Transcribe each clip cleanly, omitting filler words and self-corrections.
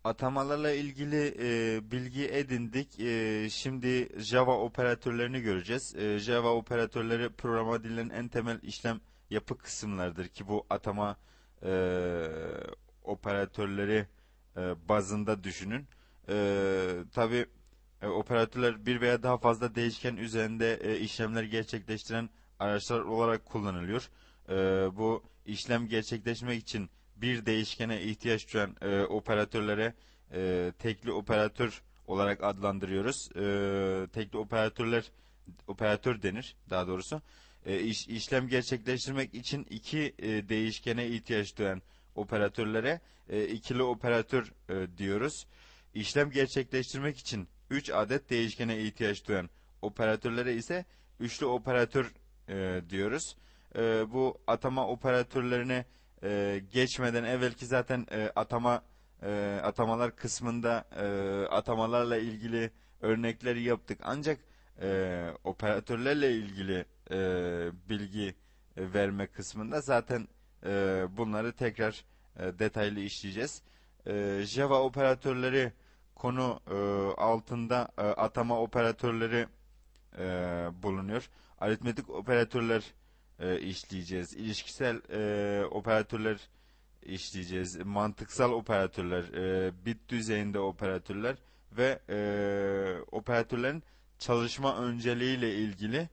Atamalarla ilgili bilgi edindik. Şimdi Java operatörlerini göreceğiz. Java operatörleri programa dilinin en temel işlem yapı kısımlarıdır ki bu atama e, operatörleri bazında düşünün. Tabi operatörler bir veya daha fazla değişken üzerinde işlemler gerçekleştiren araçlar olarak kullanılıyor. Bu işlem gerçekleşmek için bir değişkene ihtiyaç duyan operatörlere tekli operatör olarak adlandırıyoruz. Tekli operatör denir daha doğrusu. İşlem gerçekleştirmek için iki değişkene ihtiyaç duyan operatörlere ikili operatör diyoruz. İşlem gerçekleştirmek için 3 adet değişkene ihtiyaç duyan operatörlere ise üçlü operatör diyoruz. Bu atama operatörlerine geçmeden evvelki zaten atamalar kısmında atamalarla ilgili örnekleri yaptık. Ancak operatörlerle ilgili bilgi verme kısmında zaten bunları tekrar detaylı işleyeceğiz. Java operatörleri konu altında atama operatörleri bulunuyor. Aritmetik operatörler işleyeceğiz. İlişkisel operatörler işleyeceğiz. Mantıksal operatörler, bit düzeyinde operatörler ve operatörlerin çalışma önceliğiyle ilgili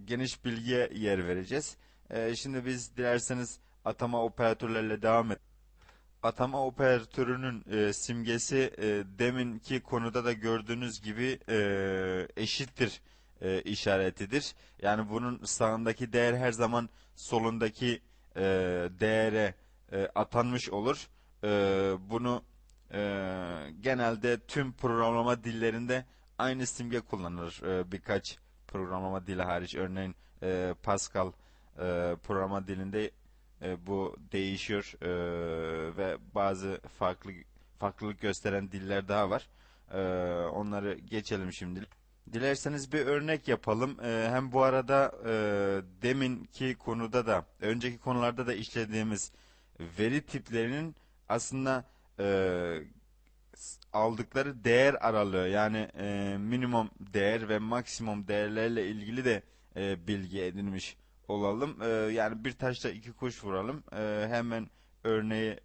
geniş bilgiye yer vereceğiz. Şimdi biz dilerseniz atama operatörlerle devam edelim. Atama operatörünün simgesi deminki konuda da gördüğünüz gibi eşittir işaretidir. Yani bunun sağındaki değer her zaman solundaki e, değere atanmış olur. E, bunu e, genelde tüm programlama dillerinde aynı simge kullanılır. Birkaç programlama dili hariç, örneğin Pascal programa dilinde bu değişiyor ve bazı farklılık gösteren diller daha var. Onları geçelim şimdi. Dilerseniz bir örnek yapalım. Hem bu arada deminki konuda da, önceki konularda da işlediğimiz veri tiplerinin aslında aldıkları değer aralığı, yani minimum değer ve maksimum değerlerle ilgili de bilgi edinmiş olalım. Yani bir taşla iki kuş vuralım. Hemen örneği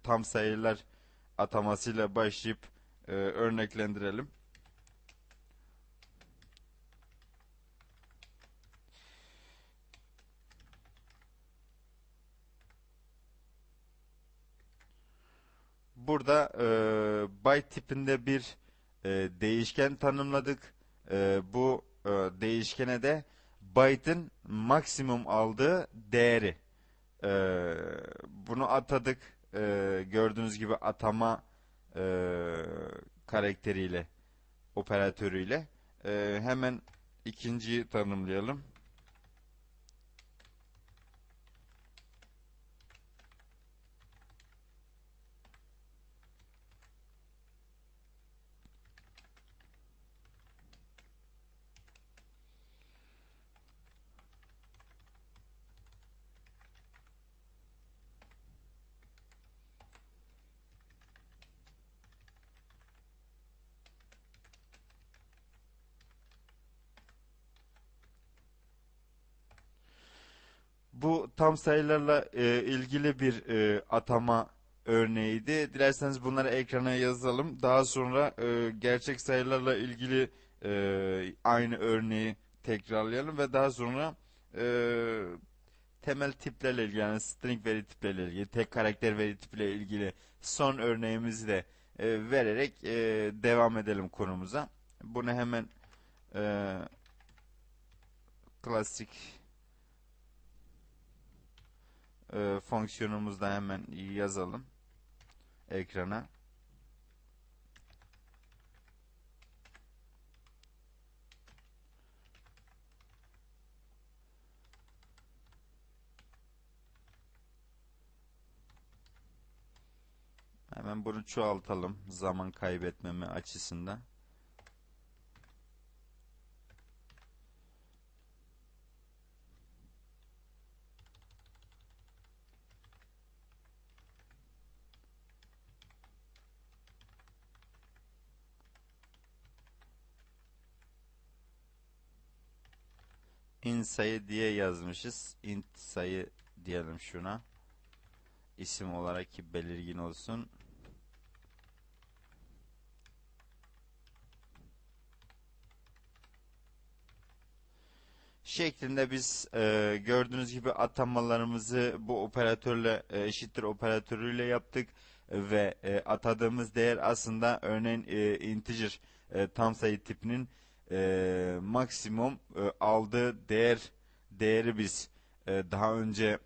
tam sayılar atamasıyla başlayıp örneklendirelim. Burada byte tipinde bir değişken tanımladık. Bu değişkene de byte'ın maksimum aldığı değeri e, bunu atadık. Gördüğünüz gibi atama e, karakteriyle, operatörüyle. Hemen ikinciyi tanımlayalım. Bu tam sayılarla ilgili bir atama örneğiydi. Dilerseniz bunları ekrana yazalım. Daha sonra gerçek sayılarla ilgili aynı örneği tekrarlayalım ve daha sonra e, temel tiplerle ilgili, yani string veri tipleriyle ilgili, tek karakter veri tipiyle ilgili son örneğimizi de vererek devam edelim konumuza. Bunu hemen e, klasik fonksiyonumuzda hemen yazalım ekrana. Hemen bunu çoğaltalım zaman kaybetmeme açısından. int sayı diye yazmışız. Int sayı diyelim şuna. İsim olarak ki belirgin olsun. Şeklinde biz gördüğünüz gibi atamalarımızı bu operatörle eşittir operatörüyle yaptık ve atadığımız değer aslında örneğin integer tam sayı tipinin maksimum aldığı değeri biz daha önce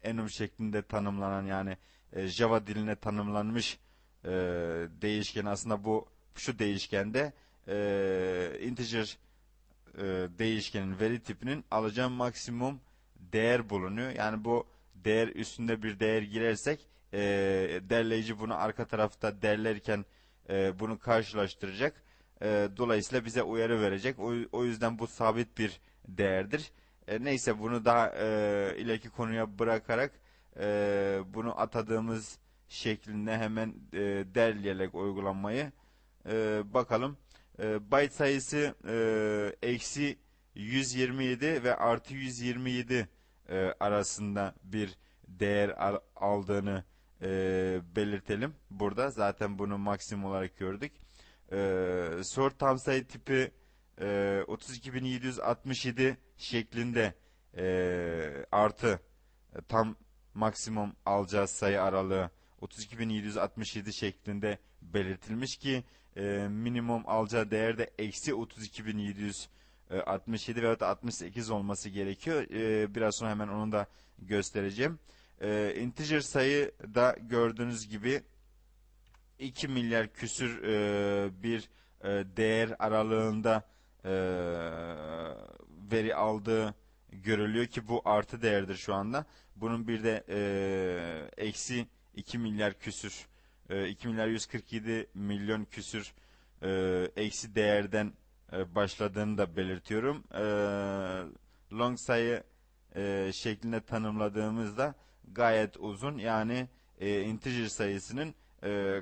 enum şeklinde tanımlanan yani Java diline tanımlanmış e, değişken aslında bu şu değişkende integer değişkenin veri tipinin alacağı maksimum değer bulunuyor. Yani bu değer üstünde bir değer girersek derleyici bunu arka tarafta derlerken bunu karşılaştıracak. Dolayısıyla bize uyarı verecek. O yüzden bu sabit bir değerdir. Neyse bunu daha ileriki konuya bırakarak bunu atadığımız şeklinde hemen derleyerek uygulanmayı bakalım. Byte sayısı eksi 127 ve artı 127 arasında bir değer aldığını belirtelim. Burada zaten bunu maksimum olarak gördük. Sort tam sayı tipi 32.767 şeklinde artı tam maksimum alacağız sayı aralığı 32.767 şeklinde belirtilmiş ki minimum alacağı değer de eksi 32.767 veyahut da 68 olması gerekiyor. Biraz sonra hemen onu da göstereceğim. Integer sayı da gördüğünüz gibi 2 milyar küsür bir değer aralığında e, veri aldığı görülüyor ki bu artı değerdir şu anda. Bunun bir de eksi 2 milyar küsür 2 milyar 147 milyon küsür eksi değerden başladığını da belirtiyorum. Long sayı şeklinde tanımladığımızda gayet uzun yani integer sayısının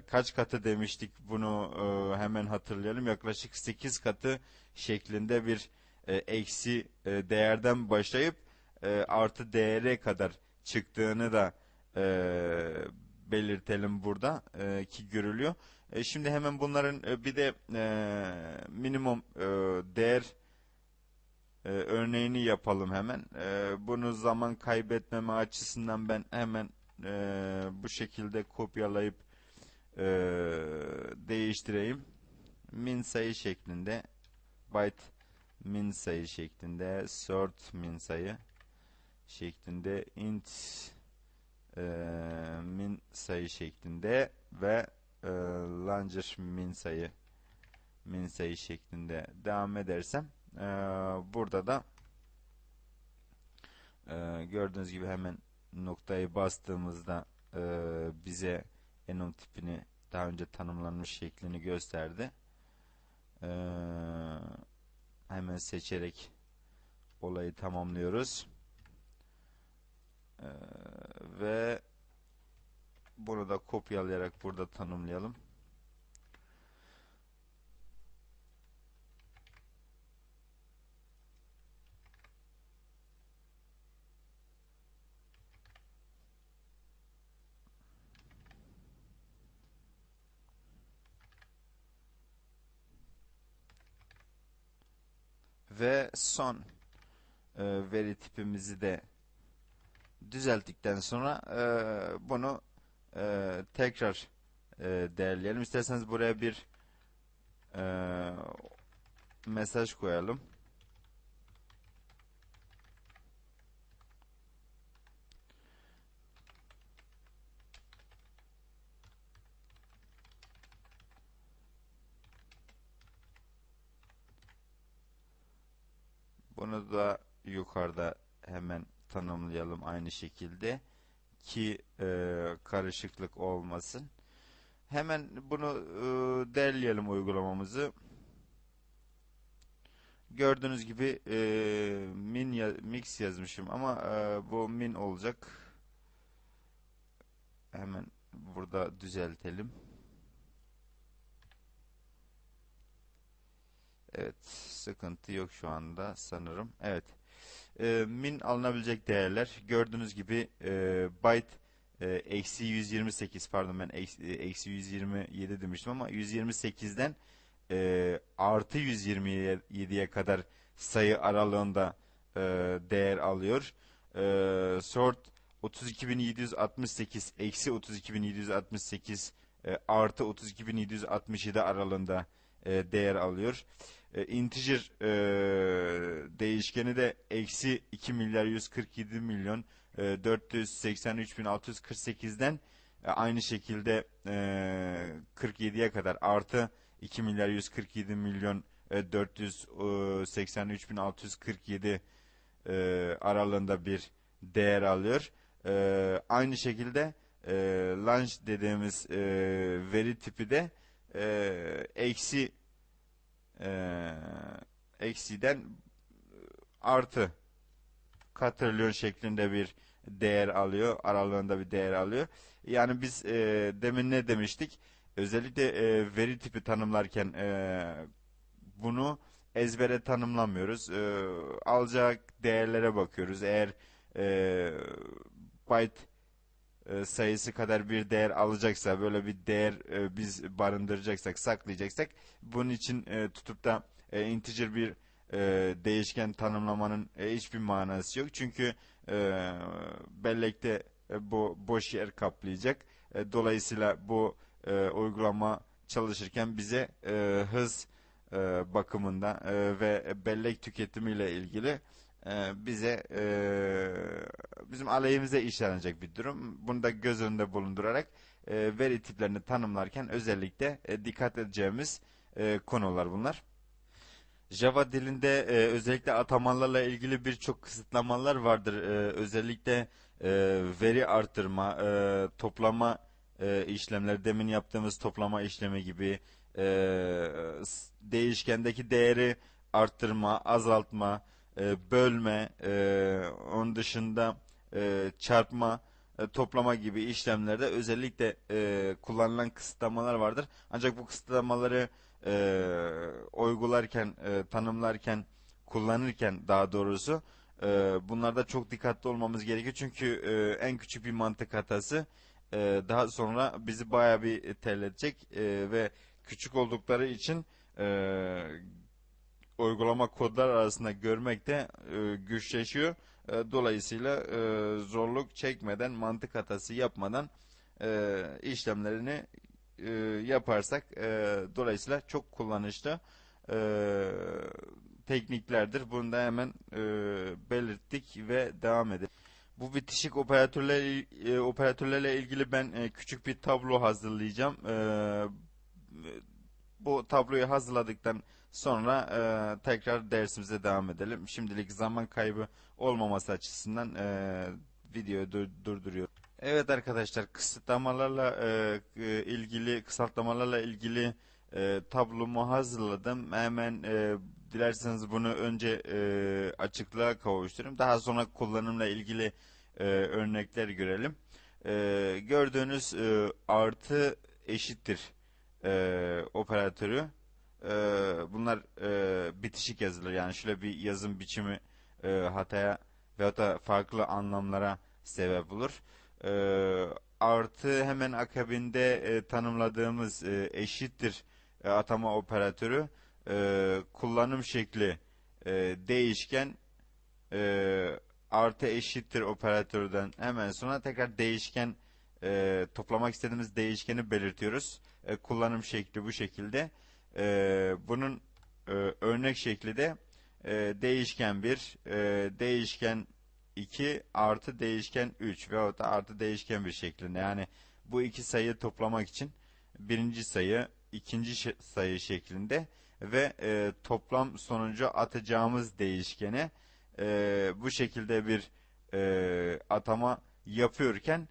kaç katı demiştik bunu hemen hatırlayalım. Yaklaşık 8 katı şeklinde bir eksi değerden başlayıp artı değere kadar çıktığını da e, belirtelim burada ki görülüyor. Şimdi hemen bunların bir de minimum değer örneğini yapalım hemen. Bunu zaman kaybetmeme açısından ben hemen bu şekilde kopyalayıp değiştireyim. Min sayı şeklinde, byte min sayı şeklinde, sort min sayı şeklinde, int min sayı şeklinde ve launcher min sayı şeklinde devam edersem burada da gördüğünüz gibi hemen noktayı bastığımızda bize enum tipini daha önce tanımlanmış şeklini gösterdi. Hemen seçerek olayı tamamlıyoruz. Ve bunu da kopyalayarak burada tanımlayalım. Ve son veri tipimizi de düzelttikten sonra bunu tekrar değerleyelim. İsterseniz buraya bir e, mesaj koyalım. Bunu da yukarıda hemen tanımlayalım aynı şekilde ki karışıklık olmasın. Hemen bunu derleyelim uygulamamızı. Gördüğünüz gibi mix yazmışım ama bu min olacak. Hemen burada düzeltelim. Evet, sıkıntı yok şu anda sanırım. Evet. Min alınabilecek değerler gördüğünüz gibi byte eksi 128, pardon ben eksi 127 demiştim ama 128'den artı 127'ye kadar sayı aralığında değer alıyor. Sort 32.768 eksi 32.768 artı 32.767 aralığında değer alıyor. Integer değişkeni de eksi 2 milyar 147 milyon 483.648'den aynı şekilde 47'ye kadar artı 2 milyar 147 milyon 483.647 aralığında bir değer alıyor. Aynı şekilde lunch dediğimiz veri tipi de eksi e, eksiden artı katrilyon şeklinde bir değer alıyor. Aralığında bir değer alıyor. Yani biz demin ne demiştik? Özellikle veri tipi tanımlarken bunu ezbere tanımlamıyoruz. Alacak değerlere bakıyoruz. Eğer byte sayısı kadar bir değer alacaksa, böyle bir değer biz barındıracaksak, saklayacaksak, bunun için tutup da integer bir değişken tanımlamanın hiçbir manası yok. Çünkü bellekte bu boş yer kaplayacak. Dolayısıyla bu uygulama çalışırken bize hız bakımından ve bellek tüketimiyle ilgili bize bizim aleyhimize işlenecek bir durum. Bunu da göz önünde bulundurarak veri tiplerini tanımlarken özellikle dikkat edeceğimiz konular bunlar. Java dilinde özellikle atamalarla ilgili birçok kısıtlamalar vardır. Özellikle veri artırma, toplama işlemleri, demin yaptığımız toplama işlemi gibi değişkendeki değeri arttırma, azaltma, bölme, onun dışında çarpma, toplama gibi işlemlerde özellikle kullanılan kısıtlamalar vardır. Ancak bu kısıtlamaları uygularken, tanımlarken, kullanırken daha doğrusu bunlarda çok dikkatli olmamız gerekiyor. Çünkü en küçük bir mantık hatası daha sonra bizi bayağı bir terletecek ve küçük oldukları için uygulama kodlar arasında görmek de güçleşiyor. Dolayısıyla zorluk çekmeden, mantık hatası yapmadan işlemlerini yaparsak dolayısıyla çok kullanışlı e, tekniklerdir. Bunu da hemen belirttik ve devam edelim. Bu bitişik operatörlerle ilgili ben küçük bir tablo hazırlayacağım. Bu tabloyu hazırladıktan sonra tekrar dersimize devam edelim. Şimdilik zaman kaybı olmaması açısından videoyu durduruyorum. Evet arkadaşlar, kısaltmalarla ilgili tablomu hazırladım. Hemen dilerseniz bunu önce açıklığa kavuşturayım. Daha sonra kullanımla ilgili örnekler görelim. Gördüğünüz artı eşittir operatörü. Bunlar bitişik yazılır. Yani şöyle bir yazım biçimi hataya veyahut da farklı anlamlara sebep olur. Artı hemen akabinde tanımladığımız eşittir atama operatörü, kullanım şekli değişken, artı eşittir operatörden hemen sonra tekrar değişken, toplamak istediğimiz değişkeni belirtiyoruz. Kullanım şekli bu şekilde. Bunun örnek şekli de değişken 1, değişken 2 artı değişken 3 veyahut da artı değişken bir şeklinde. Yani bu iki sayıyı toplamak için birinci sayı, ikinci sayı şeklinde ve toplam sonucu atacağımız değişkene bu şekilde bir atama yapıyorken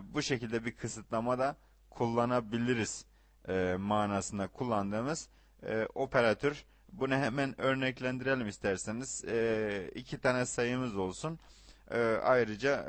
bu şekilde bir kısıtlama da kullanabiliriz manasında kullandığımız operatör. Bunu hemen örneklendirelim isterseniz. İki tane sayımız olsun. Ayrıca